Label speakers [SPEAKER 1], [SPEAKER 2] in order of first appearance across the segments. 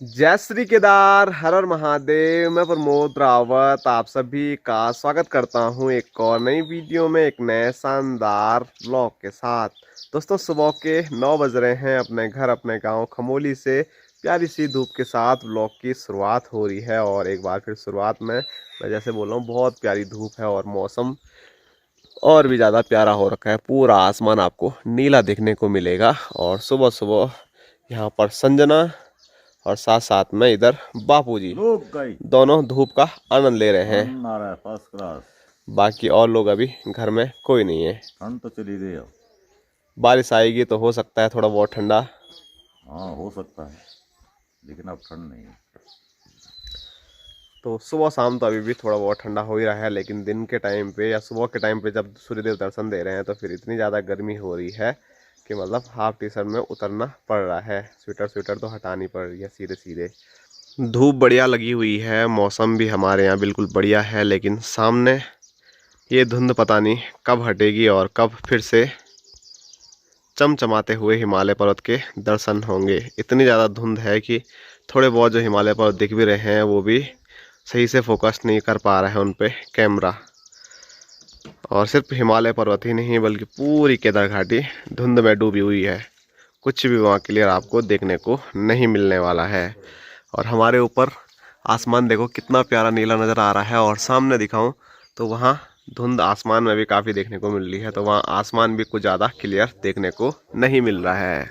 [SPEAKER 1] जय श्री केदार, हर हर महादेव। मैं प्रमोद रावत आप सभी का स्वागत करता हूं एक और नई वीडियो में, एक नए शानदार व्लॉग के साथ। दोस्तों, सुबह के 9 बज रहे हैं। अपने घर, अपने गांव खमोली से प्यारी सी धूप के साथ व्लॉग की शुरुआत हो रही है। और एक बार फिर शुरुआत में मैं जैसे बोल रहा हूँ, बहुत प्यारी धूप है और मौसम और भी ज़्यादा प्यारा हो रखा है। पूरा आसमान आपको नीला देखने को मिलेगा। और सुबह सुबह यहाँ पर संजना और साथ साथ में इधर बापूजी दोनों धूप का आनंद ले रहे हैं।
[SPEAKER 2] आ रहा है फर्स्ट क्लास।
[SPEAKER 1] बाकी और लोग अभी घर में कोई नहीं है।
[SPEAKER 2] ठंड तो चली गई अब।
[SPEAKER 1] बारिश आएगी तो हो सकता है थोड़ा बहुत ठंडा।
[SPEAKER 2] हाँ, हो सकता है, लेकिन अब ठंड नहीं है।
[SPEAKER 1] तो सुबह शाम तो अभी भी थोड़ा बहुत ठंडा हो ही रहा है, लेकिन दिन के टाइम पे या सुबह के टाइम पे जब सूर्यदेव दर्शन दे रहे हैं तो फिर इतनी ज़्यादा गर्मी हो रही है कि मतलब हाफ टी शर्ट में उतरना पड़ रहा है। स्वेटर तो हटानी पड़ रही है सीधे सीधे। धूप बढ़िया लगी हुई है, मौसम भी हमारे यहाँ बिल्कुल बढ़िया है, लेकिन सामने ये धुंध पता नहीं कब हटेगी और कब फिर से चमचमाते हुए हिमालय पर्वत के दर्शन होंगे। इतनी ज़्यादा धुंध है कि थोड़े बहुत जो हिमालय पर्वत दिख भी रहे हैं वो भी सही से फोकस नहीं कर पा रहा है उन पे कैमरा। और सिर्फ हिमालय पर्वत ही नहीं बल्कि पूरी केदार घाटी धुंध में डूबी हुई है। कुछ भी वहाँ क्लियर आपको देखने को नहीं मिलने वाला है। और हमारे ऊपर आसमान देखो कितना प्यारा नीला नज़र आ रहा है। और सामने दिखाऊं तो वहाँ धुंध आसमान में भी काफ़ी देखने को मिल रही है, तो वहाँ आसमान भी कुछ ज़्यादा क्लियर देखने को नहीं मिल रहा है।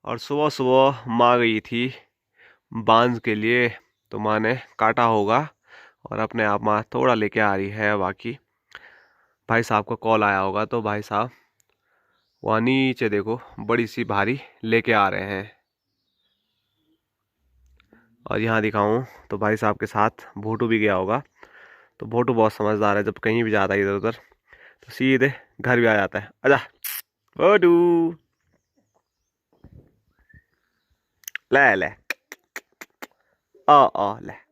[SPEAKER 1] और सुबह सुबह माँ गई थी बांझ के लिए, तो माँ ने काटा होगा और अपने आप माँ थोड़ा लेके आ रही है। बाकी भाई साहब का कॉल आया होगा, तो भाई साहब वहाँ नीचे देखो बड़ी सी भारी लेके आ रहे हैं। और यहाँ दिखाऊं तो भाई साहब के साथ भोटू भी गया होगा। तो भोटू बहुत समझदार है, जब कहीं भी जाता है इधर उधर तो सीधे घर भी आ जाता है। आजा भोटू, ले ले, आ ले।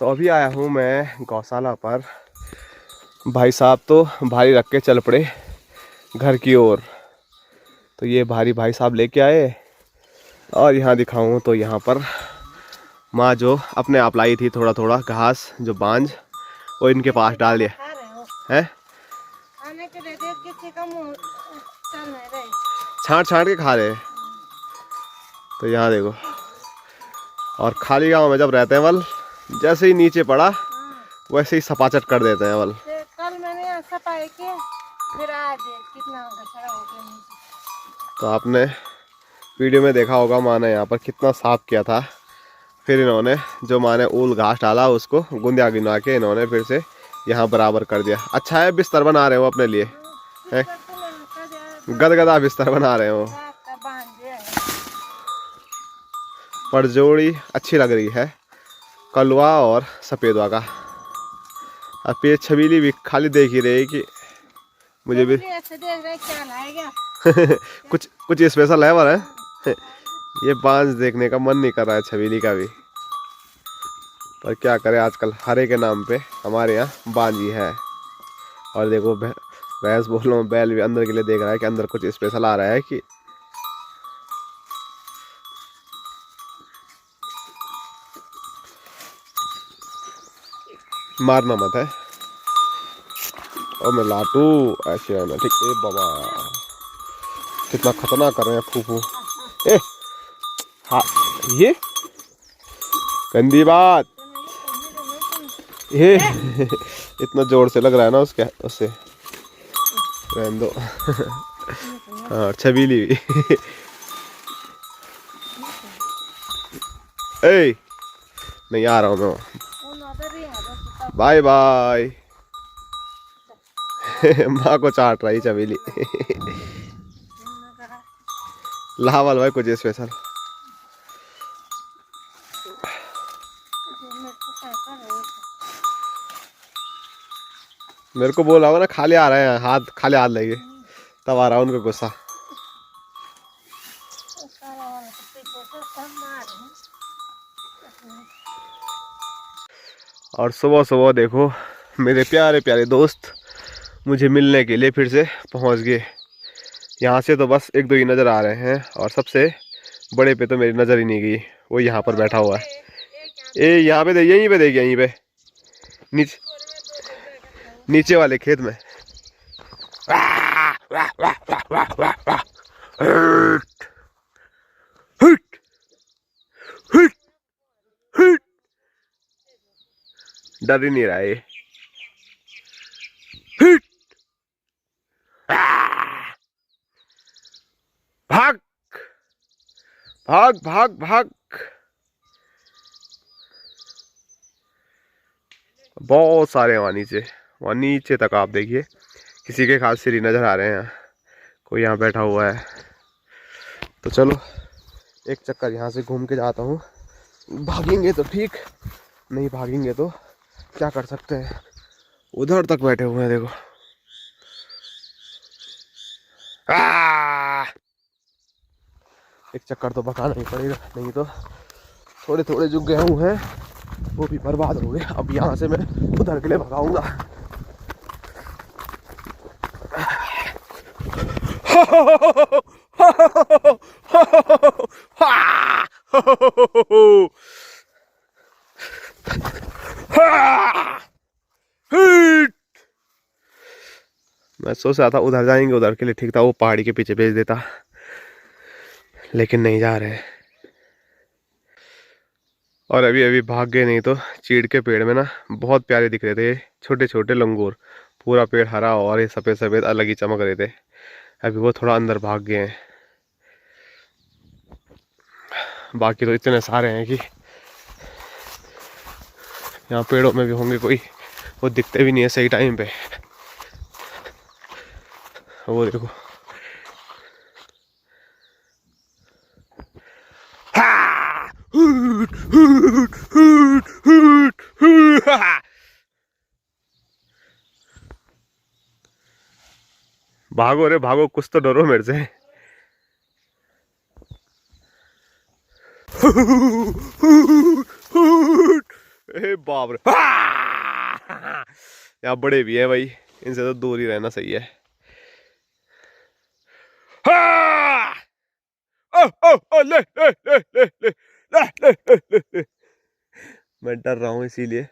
[SPEAKER 1] तो अभी आया हूँ मैं गौशाला पर। भाई साहब तो भारी रख के चल पड़े घर की ओर। तो ये भारी भाई साहब लेके आए। और यहाँ दिखाऊं तो यहाँ पर माँ जो अपने आप लाई थी थोड़ा थोड़ा घास जो बांझ, वो इनके पास डाल दिया है। छांट छांट के खा रहे। तो यहाँ देखो। और खाली गांव में जब रहते हैं वल, जैसे ही नीचे पड़ा वैसे ही सपाचट कर देते हैं वल।
[SPEAKER 3] कल मैंने सफाई किया, फिर आज कितना गंदा हो गया।
[SPEAKER 1] तो आपने वीडियो में देखा होगा माँ ने यहाँ पर कितना साफ किया था। फिर इन्होंने जो माँ ने ऊल घास डाला उसको गुंदिया गिना के इन्होंने फिर से यहाँ बराबर कर दिया। अच्छा है, बिस्तर बना रहे हो अपने लिए, है गदगदा बिस्तर बना रहे हो। पर जोड़ी अच्छी लग रही है, कलवा और सफ़ेदवा का। अब ये छबीली भी खाली देख ही रही कि मुझे भी कुछ कुछ स्पेशल है पर है। ये बांझ देखने का मन नहीं कर रहा है छबीली का भी, पर क्या करें, आजकल हरे के नाम पे हमारे यहाँ बांझ ही है। और देखो भैंस बोल रहा हूँ, बैल भी अंदर के लिए देख रहा है कि अंदर कुछ स्पेशल आ रहा है कि मारना मत है। और मैं लाटू ऐसे रहना ठीक। ए बाबा कितना खतरनाक कर रहे हैं फूफू। ए हाँ ये गंदी बात ये इतना जोर से लग रहा है ना उसके उससे रहने दो। हाँ छबीली ए नहीं आ रहा हूँ मैं। Bye bye. माँ को चाट रही छबीली। लाहौल भाई कुछ स्पेशल। मेरे को बोला होगा ना खाली आ रहे हैं हाथ खाली हाथ लेके तब आ रहा है उनका गुस्सा। और सुबह सुबह देखो मेरे प्यारे प्यारे दोस्त मुझे मिलने के लिए फिर से पहुंच गए। यहाँ से तो बस एक दो ही नज़र आ रहे हैं और सबसे बड़े पे तो मेरी नज़र ही नहीं गई। वो यहाँ पर बैठा हुआ है। ए यहाँ पे यहीं पे देखिए यहीं पे नीचे नीचे वाले खेत में। डर ही नहीं रहा है। भाग भाग भाग भाग। बहुत सारे वहाँ नीचे तक आप देखिए किसी के खास सिर नजर आ रहे हैं। कोई यहाँ बैठा हुआ है। तो चलो एक चक्कर यहाँ से घूम के जाता हूँ। भागेंगे तो ठीक नहीं भागेंगे तो क्या कर सकते हैं। उधर तक बैठे हुए हैं देखो। एक चक्कर तो भगाना ही पड़ेगा नहीं तो थोड़े थोड़े जो गेहूं हैं वो भी बर्बाद हो गए। अब यहाँ से मैं उधर के लिए भगाऊंगा। मैं सोच रहा था उधर जाएंगे उधर के लिए ठीक था। वो पहाड़ी के पीछे भेज देता लेकिन नहीं जा रहे। और अभी अभी भाग गए नहीं तो चीड़ के पेड़ में ना बहुत प्यारे दिख रहे थे छोटे छोटे लंगूर। पूरा पेड़ हरा और ये सफ़ेद सफ़ेद अलग ही चमक रहे थे। अभी वो थोड़ा अंदर भाग गए हैं। बाकी तो इतने सारे हैं कि यहाँ पेड़ों में भी होंगे कोई वो दिखते भी नहीं है सही टाइम पे। वो देखो भागो रे भागो कुछ तो डरो मेरे से। ए बाप रे यहाँ बड़े भी है भाई इनसे तो दूर ही रहना सही है। ले ले ले ले ले ले ले। मैं डर रहा हूँ इसीलिए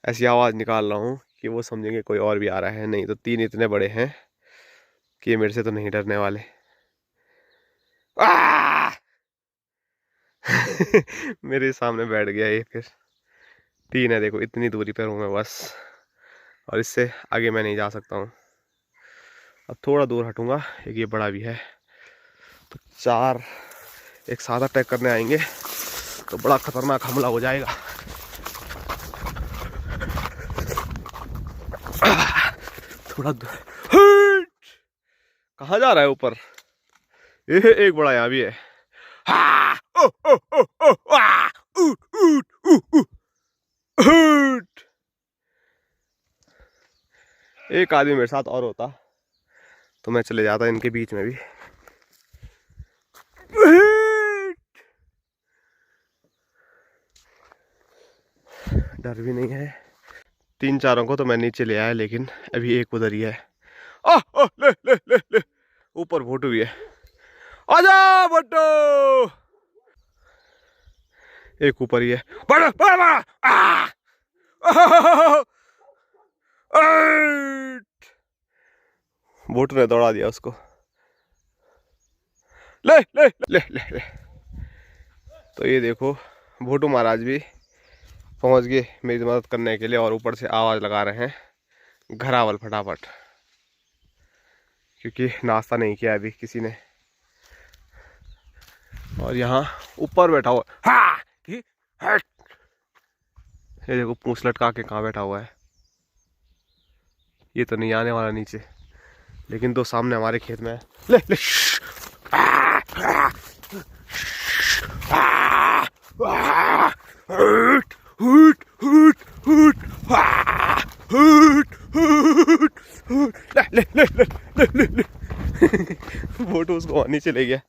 [SPEAKER 1] ऐसी आवाज़ निकाल रहा हूँ कि वो समझेंगे कोई और भी आ रहा है। नहीं तो तीन इतने बड़े हैं कि ये मेरे से तो नहीं डरने वाले। मेरे सामने बैठ गया ये फिर। तीन है देखो इतनी दूरी पर हूँ मैं बस और इससे आगे मैं नहीं जा सकता हूँ। अब थोड़ा दूर हटूंगा। एक ये बड़ा भी है तो चार एक साथ अटैक करने आएंगे तो बड़ा खतरनाक हमला हो जाएगा। थोड़ा कहाँ जा रहा है ऊपर। ये एक बड़ा यहाँ भी है। एक आदमी मेरे साथ और होता तो मैं चले जाता इनके बीच में भी। डर भी नहीं है। तीन चारों को तो मैं नीचे ले आया लेकिन अभी एक उधर ही है। ले ले ले ले ऊपर भोटू भी है। आजा भट्टो। एक ऊपर ही है। बड़ा बड़ा बड़ा भोटू ने दौड़ा दिया उसको। ले ले ले ले ले। तो ये देखो भोटू महाराज भी पहुंच गए मेरी मदद करने के लिए और ऊपर से आवाज़ लगा रहे हैं घरावल फटाफट, क्योंकि नाश्ता नहीं किया अभी किसी ने। और यहाँ ऊपर बैठा हुआ हाँ ये देखो पूंछ लटका के कहाँ बैठा हुआ है। ये तो नहीं आने वाला नीचे, लेकिन तो सामने हमारे खेत में है। ले ले फोटो उसको वहां नीचे ले गया।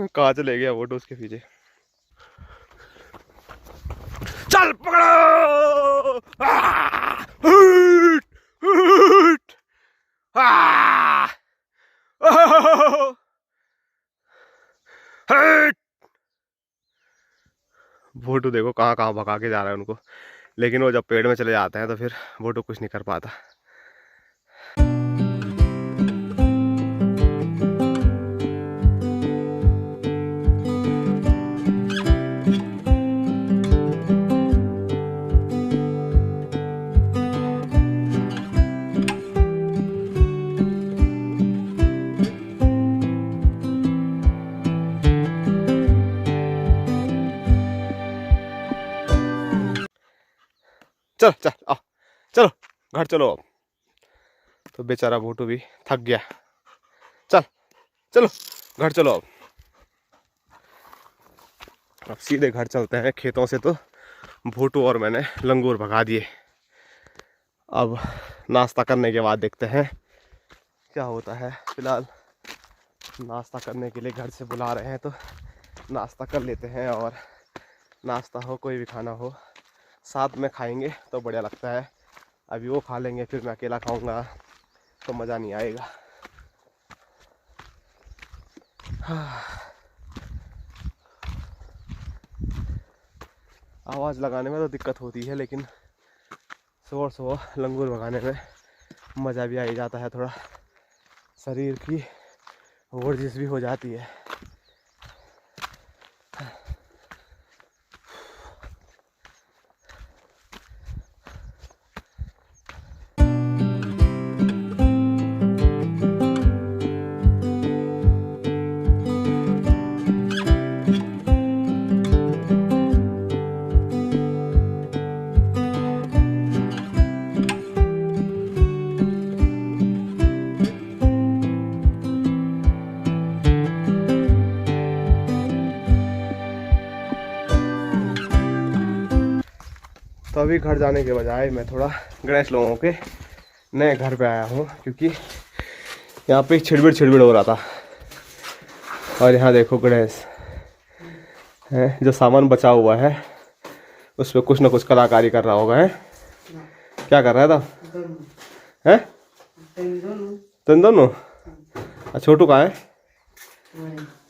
[SPEAKER 1] कहाँ चले गया फोटो उसके पीछे। चल पकड़ो। भोटू देखो कहाँ कहाँ भगा के जा रहा है उनको, लेकिन वो जब पेड़ में चले जाते हैं तो फिर भोटू कुछ नहीं कर पाता। चल चल आओ चलो घर चलो अब। तो बेचारा भोटू भी थक गया। चल चलो घर चलो अब सीधे घर चलते हैं। खेतों से तो भोटू और मैंने लंगूर भगा दिए। अब नाश्ता करने के बाद देखते हैं क्या होता है। फिलहाल नाश्ता करने के लिए घर से बुला रहे हैं तो नाश्ता कर लेते हैं, और नाश्ता हो कोई भी खाना हो साथ में खाएंगे तो बढ़िया लगता है। अभी वो खा लेंगे फिर मैं अकेला खाऊंगा तो मज़ा नहीं आएगा। आवाज़ लगाने में तो दिक्कत होती है, लेकिन सुबह सुबह लंगूर भगाने में मज़ा भी आ ही जाता है। थोड़ा शरीर की वर्जिश भी हो जाती है। तो अभी घर जाने के बजाय मैं थोड़ा गणेश लोगों के नए घर पे आया हूँ, क्योंकि यहाँ पे छिड़बिड़ हो रहा था। और यहाँ देखो गणेश है, जो सामान बचा हुआ है उस पर कुछ ना कुछ कलाकारी कर रहा होगा। है क्या कर रहा था? हैं तुम दोनों? छोटू कहाँ है?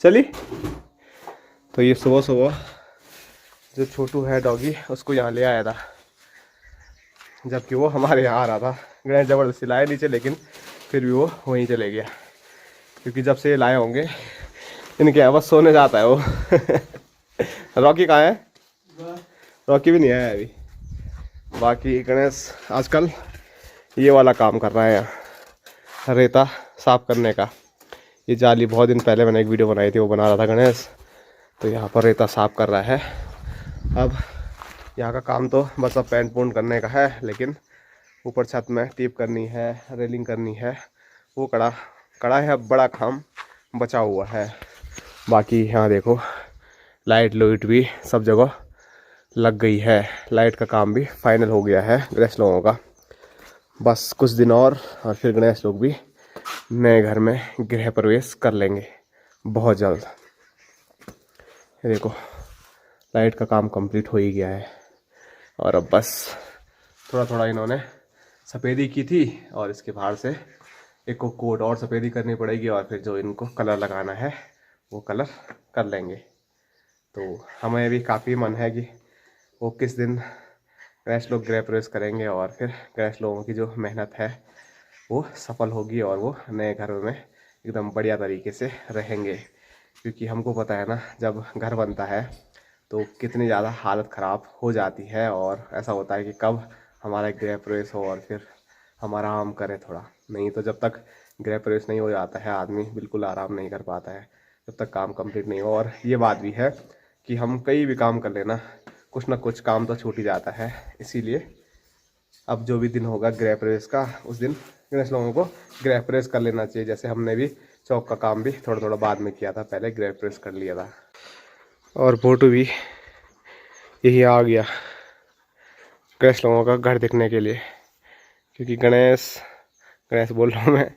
[SPEAKER 1] चली। तो ये सुबह सुबह जो छोटू है डॉगी उसको यहाँ ले आया था, जबकि वो हमारे यहाँ आ रहा था। गणेश ज़बरदस्ती लाया नीचे, लेकिन फिर भी वो वहीं चले गया, क्योंकि जब से ये लाए होंगे इनके यहाँ बस सोने जाता है वो। रॉकी कहाँ है? रॉकी भी नहीं आया अभी। बाकी गणेश आजकल ये वाला काम कर रहा है यहाँ, रेता साफ करने का। ये जाली बहुत दिन पहले मैंने एक वीडियो बनाई थी, वो बना रहा था गणेश। तो यहाँ पर रेता साफ कर रहा है। अब यहाँ का काम तो बस अब पेंट पूंट करने का है, लेकिन ऊपर छत में टीप करनी है, रेलिंग करनी है, वो कड़ा है। अब बड़ा काम बचा हुआ है। बाकी यहाँ देखो लाइट लुइट भी सब जगह लग गई है। लाइट का काम भी फाइनल हो गया है गणेश लोगों का। बस कुछ दिन और फिर गणेश लोग भी नए घर में गृह प्रवेश कर लेंगे बहुत जल्द। ये देखो लाइट का काम कंप्लीट हो ही गया है, और अब बस थोड़ा थोड़ा इन्होंने सफ़ेदी की थी, और इसके बाहर से एक को कोट और सफ़ेदी करनी पड़ेगी, और फिर जो इनको कलर लगाना है वो कलर कर लेंगे। तो हमें भी काफ़ी मन है कि वो किस दिन गणेश लोग गृह प्रवेश करेंगे और फिर गणेश लोगों की जो मेहनत है वो सफल होगी और वो नए घर में एकदम बढ़िया तरीके से रहेंगे। क्योंकि हमको पता है ना, जब घर बनता है तो कितनी ज़्यादा हालत ख़राब हो जाती है और ऐसा होता है कि कब हमारा गृह प्रवेश हो और फिर हम आराम करें थोड़ा। नहीं तो जब तक गृह प्रवेश नहीं हो जाता है आदमी बिल्कुल आराम नहीं कर पाता है, जब तक काम कंप्लीट नहीं हो। और ये बात भी है कि हम कई भी काम कर लेना, कुछ ना कुछ काम तो छूट ही जाता है। इसीलिए अब जो भी दिन होगा गृह प्रवेश का, उस दिन गणेश लोगों को गृह प्रवेश कर लेना चाहिए। जैसे हमने भी चौक का काम भी थोड़ा थोड़ा बाद में किया था, पहले गृह प्रवेश कर लिया था। और फोटो भी यही आ गया गणेश लोगों का घर देखने के लिए, क्योंकि गणेश बोल रहा हूँ मैं,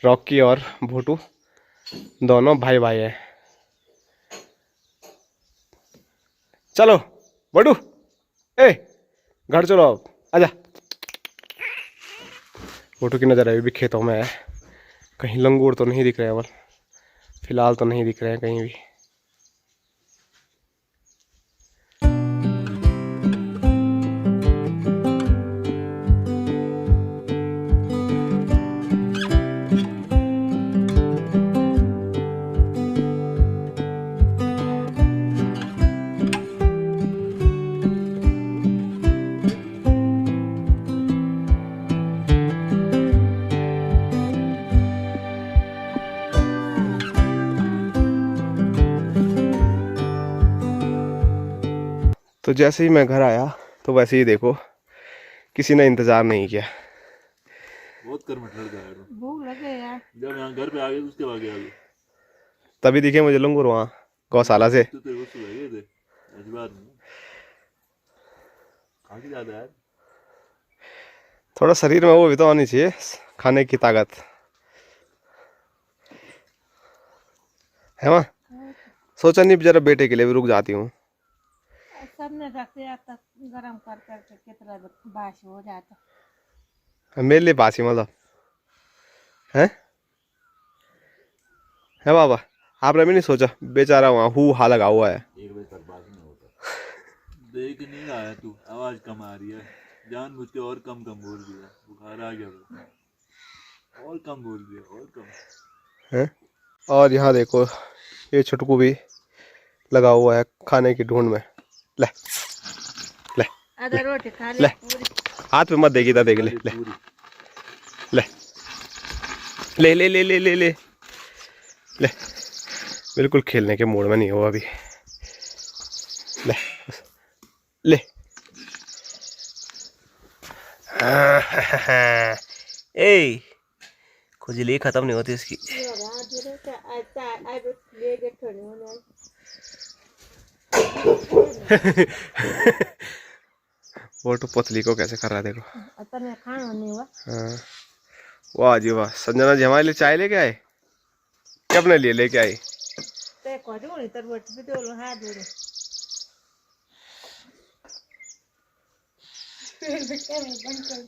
[SPEAKER 1] रॉकी और भोटू दोनों भाई भाई हैं। चलो भोटू, ए घर चलो, अब आजा। भोटू की नज़र अभी भी खेतों में है, कहीं लंगूर तो नहीं दिख रहे हैं, फिलहाल तो नहीं दिख रहे हैं कहीं भी। तो जैसे ही मैं घर आया तो वैसे ही देखो किसी ने इंतजार नहीं किया।
[SPEAKER 2] बहुत कर्मठ लड़का है।
[SPEAKER 3] भूख लगे यार।
[SPEAKER 2] जब यहाँ घर पे आ गए तो उसके आगे आ गए,
[SPEAKER 1] तभी दिखे मुझे लंगूर वहाँ गौशाला से।
[SPEAKER 2] तो तेरे को सुबह गए थे, ऐसी बात नहीं खाती ज्यादा यार।
[SPEAKER 1] थोड़ा शरीर में वो भी तो आनी चाहिए, खाने की ताकत है। वहाँ सोचा नहीं जरा बेटे के लिए भी रुक जाती हूँ।
[SPEAKER 3] सबने रखते तक गरम कर करके कितना बास हो जाता।
[SPEAKER 1] मेरे लिए बासी मतलब है बाबा, आपने भी नहीं सोचा बेचारा वहाँ हा लगा हुआ है।
[SPEAKER 2] 1 बजे तक बात नहीं होता। देख नहीं आया तू, आवाज कम आ रही है, जानबूझ के और कम बोल दिया, बुखार आ गया और कम बोल दिया और कम
[SPEAKER 1] है। और यहाँ देखो ये छुटकू भी लगा हुआ है खाने की ढूंढ में। ले ले
[SPEAKER 3] आधा रोटी खा
[SPEAKER 1] ले, हाथ पे मत देगी, देख ले ले ले ले ले ले ले ले ले। बिल्कुल खेलने के मूड में नहीं हो अभी। ले ले ए, खुजली खत्म नहीं होती इसकी। वो तो पतली को कैसे कर रहा है देखो।
[SPEAKER 3] खाना नहीं हुआ।
[SPEAKER 1] हाँ वाह जी वाह। संजना जी हमारे लिए चाय लेके आए, क्या अपने लिए लेके आई?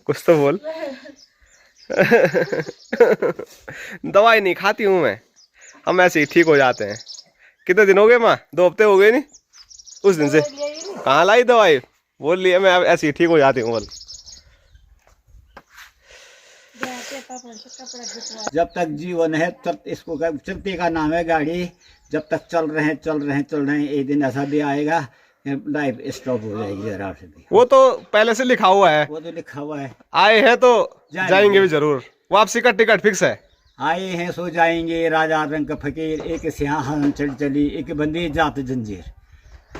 [SPEAKER 1] कुछ तो बोल। दवाई नहीं खाती हूँ मैं, हम ऐसे ही ठीक हो जाते हैं। कितने दिन हो गए माँ? 2 हफ्ते हो गए नहीं, उस दिन से कहाँ लाई दवाई, बोल लिया मैं ऐसे ही ठीक हो जाती हूँ। बोल
[SPEAKER 4] जब तक जीवन है तब इसको चलते का नाम है गाड़ी। जब तक चल रहे हैं एक दिन ऐसा भी आएगा लाइफ स्टॉप हो जाएगी जरा से भी।
[SPEAKER 1] वो तो पहले से लिखा हुआ है,
[SPEAKER 4] वो तो लिखा हुआ है।
[SPEAKER 1] आए हैं तो जाएंगे भी जरूर, वापसी का टिकट फिक्स है।
[SPEAKER 4] आए हैं सो जाएंगे, राजा रंग का फकीर, एक सिंहासन चढ़ चली, एक बंदी जात जंजीर।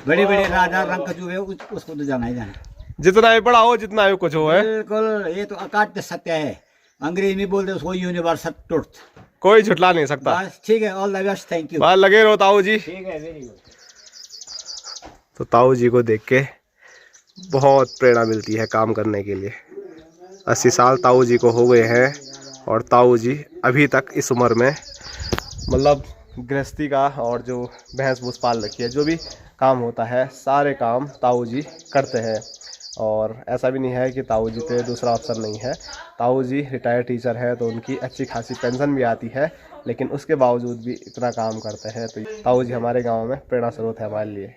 [SPEAKER 4] बड़े बड़े राजा रंग का जो है उसको तो जाना ही जाना,
[SPEAKER 1] जितना भी बड़ा हो जितना भी कुछ हो है।
[SPEAKER 4] बिल्कुल, ये तो अकाट्य सत्य है। अंग्रेजी में बोलते उसको यूनिवर्सल ट्रुथ,
[SPEAKER 1] कोई झुटला नहीं सकता।
[SPEAKER 4] बस ठीक है, all the best, thank you.
[SPEAKER 1] बाहर लगे रहो ताऊ जी।
[SPEAKER 4] ठीक है, वेरी गुड।
[SPEAKER 1] तो ताऊ जी को देख के बहुत प्रेरणा मिलती है काम करने के लिए। 80 साल ताऊ जी को हो गए हैं और ताऊ जी अभी तक इस उम्र में मतलब गृहस्थी का और जो भैंस भूस पाल रखी है, जो भी काम होता है सारे काम ताऊ जी करते हैं। और ऐसा भी नहीं है कि ताऊ जी पे दूसरा ऑप्शन नहीं है। ताऊ जी रिटायर्ड टीचर है तो उनकी अच्छी खासी पेंशन भी आती है, लेकिन उसके बावजूद भी इतना काम करते हैं। तो ताऊ जी हमारे गांव में प्रेरणा स्रोत है हमारे लिए।